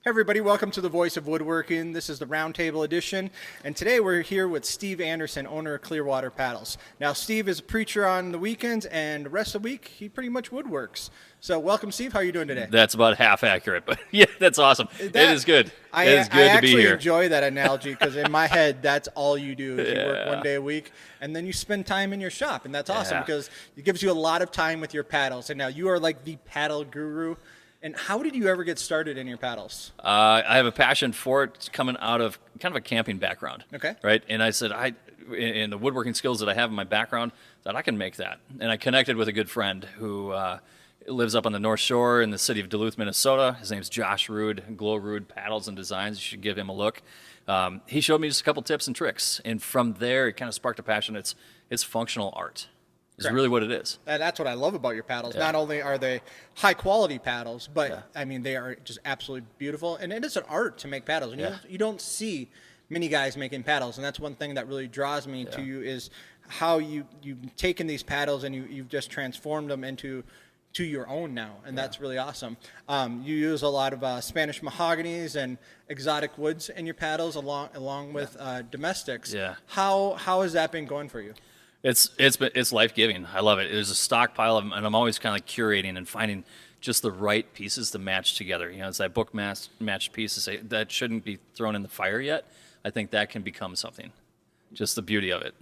Hey everybody, welcome to the Voice of Woodworking. This is the Roundtable Edition, and today we're here with Steve Anderson, owner of Clearwater Paddles. Now, Steve is a preacher on the weekends, and the rest of the week, he pretty much woodworks. So welcome, Steve. How are you doing today? That's about half accurate, but yeah, that's awesome. It is good. It is good to be I actually here. enjoy that analogy because in my head, that's all you do is you work one day a week, and then you spend time in your shop, and that's awesome because it gives you a lot of time with your paddles. And now you are like the paddle guru. And how did you ever get started in your paddles? I have a passion for it coming out of kind of a camping background. Okay. Right? And I said, in the woodworking skills that I have in my background, that I can make that. And I connected with a good friend who lives up on the North Shore in the city of Duluth, Minnesota. His name's Josh Rude, Glow Rude Paddles and Designs. You should give him a look. He showed me just a couple tips and tricks. And from there, it kind of sparked a passion. It's functional art. Is really what it is. That's what I love about your paddles. Not only are they high quality paddles, but I mean they are just absolutely beautiful. And it is an art to make paddles. And you don't see many guys making paddles, and that's one thing that really draws me to you is how you've taken these paddles and you've just transformed them into your own now, and that's really awesome. You use a lot of Spanish mahoganies and exotic woods in your paddles, along with domestics. Yeah. How has that been going for you? It's life-giving. I love it. There's a stockpile of them, and I'm always kind of like curating and finding just the right pieces to match together. You know, it's that book matched piece to say that shouldn't be thrown in the fire yet. I think that can become something. Just the beauty of it.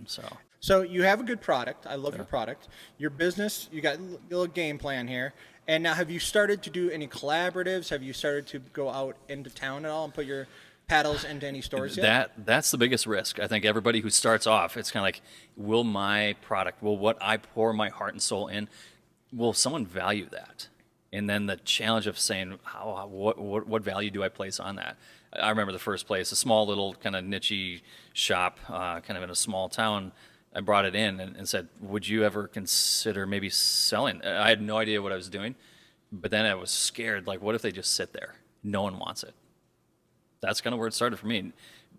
So you have a good product. I love your product. Your business, you got a little game plan here. And now, have you started to do any collaboratives? Have you started to go out into town at all and put your paddles into any stores yet? That's the biggest risk. I think everybody who starts off, it's kind of like, will my product, will what I pour my heart and soul in, will someone value that? And then the challenge of saying, what value do I place on that? I remember the first place, a small little kind of niche shop, kind of in a small town. I brought it in and said, would you ever consider maybe selling? I had no idea what I was doing, but then I was scared, like, what if they just sit there? No one wants it. That's kind of where it started for me.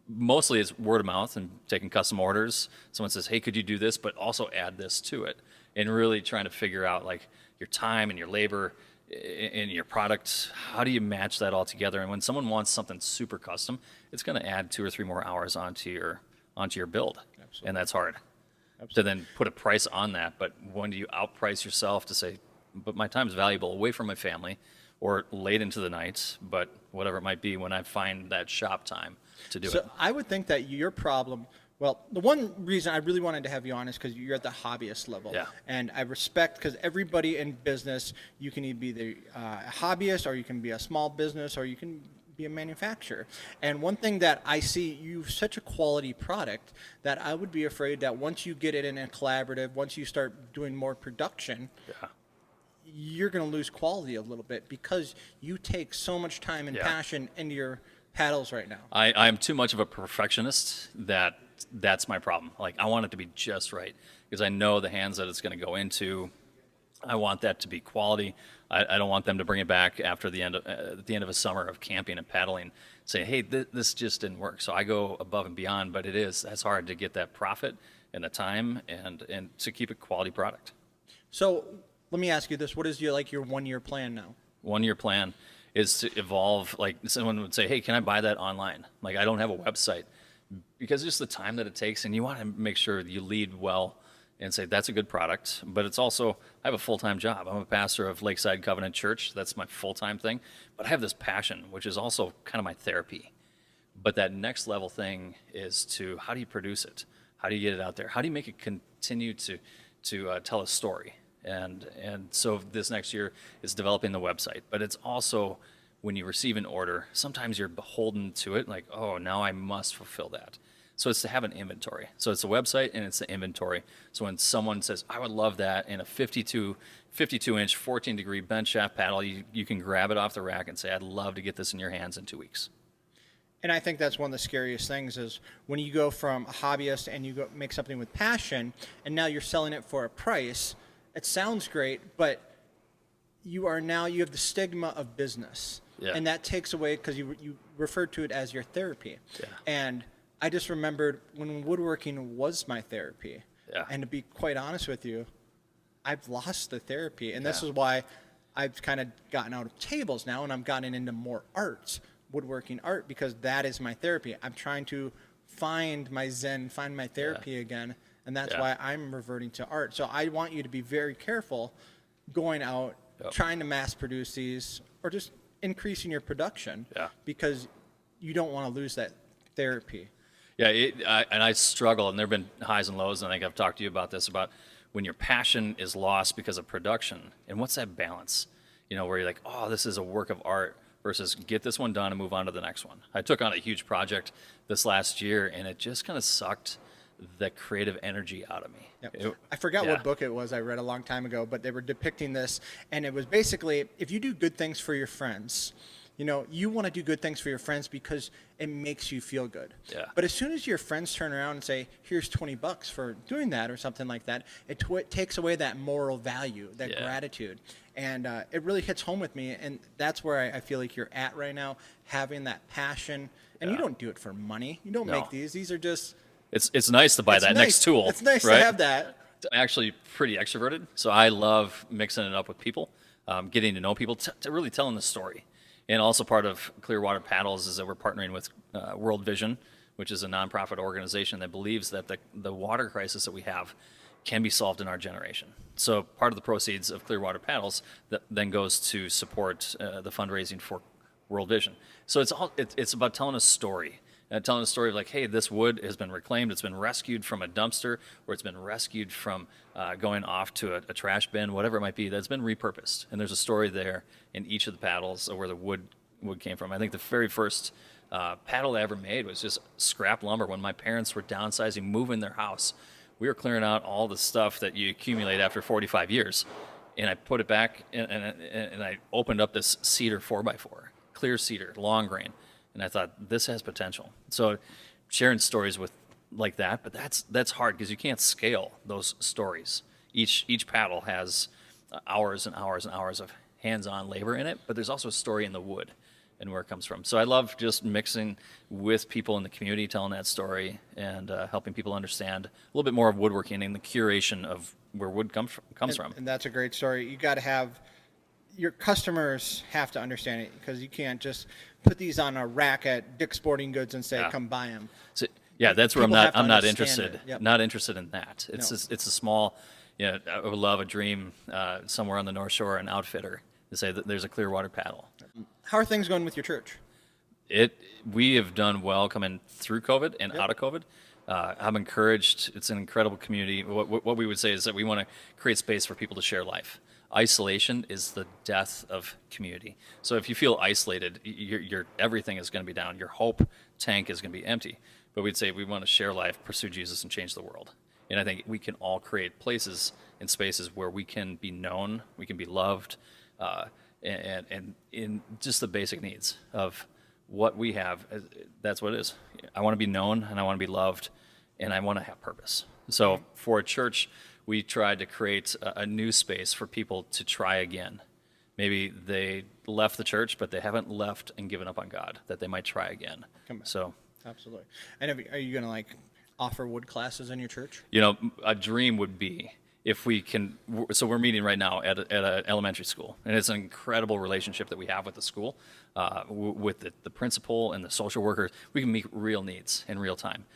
Mostly it's word of mouth and taking custom orders. Someone says, hey, could you do this, but also add this to it? And really trying to figure out like your time and your labor and your product, how do you match that all together? And when someone wants something super custom, it's going to add 2 or 3 more hours onto your build. Absolutely. And that's hard. Absolutely. To then put a price on that. But when do you outprice yourself to say, but my time is valuable away from my family, or late into the night, but whatever it might be when I find that shop time to do it. So I would think that your problem, well, the one reason I really wanted to have you on is because you're at the hobbyist level. Yeah. And I respect, because everybody in business, you can either be a hobbyist, or you can be a small business, or you can be a manufacturer. And one thing that I see, you have such a quality product that I would be afraid that once you get it in a collaborative, once you start doing more production, you're going to lose quality a little bit because you take so much time and passion into your paddles right now. I'm too much of a perfectionist that's my problem. Like, I want it to be just right because I know the hands that it's going to go into. I want that to be quality. I don't want them to bring it back after the end of a summer of camping and paddling, saying, hey, this just didn't work. So I go above and beyond, but that's hard to get that profit and the time and to keep a quality product. So let me ask you this. What is your 1-year plan now? 1-year plan is to evolve. Like, someone would say, hey, can I buy that online? Like, I don't have a website, because just the time that it takes, and you want to make sure you lead well and say that's a good product. But it's also, I have a full-time job. I'm a pastor of Lakeside Covenant Church. That's my full-time thing. But I have this passion, which is also kind of my therapy. But that next level thing is to, how do you produce it? How do you get it out there? How do you make it continue to tell a story? And so this next year is developing the website. But it's also, when you receive an order, sometimes you're beholden to it, like, oh, now I must fulfill that. So it's to have an inventory. So it's a website and it's the inventory. So when someone says, I would love that in a 52-inch, 14-degree bench shaft paddle, you can grab it off the rack and say, I'd love to get this in your hands in 2 weeks. And I think that's one of the scariest things is when you go from a hobbyist and you go make something with passion, and now you're selling it for a price. It sounds great, but you have the stigma of business. Yeah. And that takes away, because you referred to it as your therapy. Yeah. And I just remembered when woodworking was my therapy. Yeah. And to be quite honest with you, I've lost the therapy. And this is why I've kind of gotten out of tables now, and I've gotten into more arts. woodworking art because that is my therapy. I'm trying to find my zen, find my therapy again, and that's why I'm reverting to art. So I want you to be very careful going out, trying to mass produce these, or just increasing your production, because you don't want to lose that therapy. Yeah, and I struggle, and there have been highs and lows, and I think I've talked to you about this, about when your passion is lost because of production, and what's that balance? You know, where you're like, oh, this is a work of art, versus get this one done and move on to the next one. I took on a huge project this last year, and it just kind of sucked the creative energy out of me. Yep. I forgot what book it was I read a long time ago, but they were depicting this, and it was basically, if you do good things for your friends, you know, you want to do good things for your friends because it makes you feel good. Yeah. But as soon as your friends turn around and say, here's $20 for doing that or something like that, it takes away that moral value, that gratitude. And it really hits home with me. And that's where I feel like you're at right now, having that passion. And you don't do it for money. You don't make these. These are just... It's nice to buy that next tool. It's nice right? to have that. I'm actually pretty extroverted, so I love mixing it up with people, getting to know people, to really telling the story. And also part of Clearwater Paddles is that we're partnering with World Vision, which is a nonprofit organization that believes that the water crisis that we have can be solved in our generation. So part of the proceeds of Clearwater Paddles that then goes to support the fundraising for World Vision. So it's about telling a story. Telling a story of like, hey, this wood has been reclaimed, it's been rescued from a dumpster, or it's been rescued from going off to a trash bin, whatever it might be, that's been repurposed. And there's a story there in each of the paddles of where the wood came from. I think the very first paddle I ever made was just scrap lumber. When my parents were downsizing, moving their house, we were clearing out all the stuff that you accumulate after 45 years. And I put it back, and I opened up this cedar 4x4, clear cedar, long grain. And I thought, this has potential. So sharing stories with like that, but that's hard because you can't scale those stories. Each paddle has hours and hours and hours of hands-on labor in it, but there's also a story in the wood and where it comes from. So I love just mixing with people in the community, telling that story, and helping people understand a little bit more of woodworking and the curation of where wood comes from. And that's a great story. You got to have... Your customers have to understand it, because you can't just put these on a rack at Dick's Sporting Goods and say, "Come buy them." So, that's where I'm not interested. Yep. Not interested in that. It's a small. I would love a dream somewhere on the North Shore, an outfitter, to say that there's a Clearwater paddle. How are things going with your church? We have done well coming through COVID and out of COVID. I'm encouraged. It's an incredible community. What we would say is that we want to create space for people to share life. Isolation is the death of community. So if you feel isolated, your everything is going to be down. Your hope tank is going to be empty. But we'd say we want to share life, pursue Jesus, and change the world. And I think we can all create places and spaces where we can be known, we can be loved, and in just the basic needs of what we have. That's what it is. I want to be known, and I want to be loved, and I want to have purpose. So for a church, we tried to create a new space for people to try again. Maybe they left the church, but they haven't left and given up on God, that they might try again. So, absolutely. And are you going to offer wood classes in your church? A dream would be if we can. So we're meeting right now at an elementary school, and it's an incredible relationship that we have with the school, with the principal and the social workers. We can meet real needs in real time.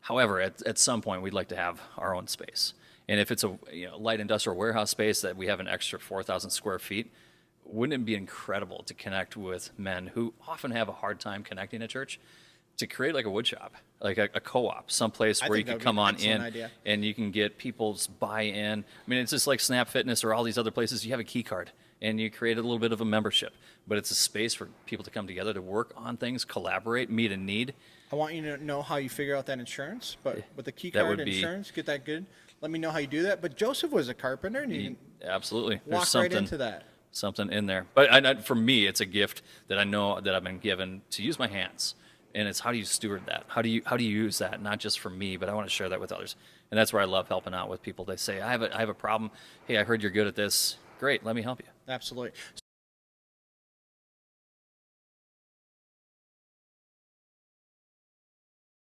However, at some point, we'd like to have our own space. And if it's a light industrial warehouse space that we have an extra 4,000 square feet, wouldn't it be incredible to connect with men who often have a hard time connecting at church, to create like a wood shop, like a co-op, someplace where you can come on in and you can get people's buy-in. I mean, it's just like Snap Fitness or all these other places. You have a key card and you create a little bit of a membership, but it's a space for people to come together to work on things, collaborate, meet a need. I want you to know how you figure out that insurance, but with the key card insurance, get that good. Let me know how you do that. But Joseph was a carpenter, and you absolutely walk right into that. Something in there. But for me, it's a gift that I know that I've been given to use my hands. And it's how do you steward that? How do you use that? Not just for me, but I want to share that with others. And that's where I love helping out with people. They say, I have a problem. Hey, I heard you're good at this. Great, let me help you. Absolutely.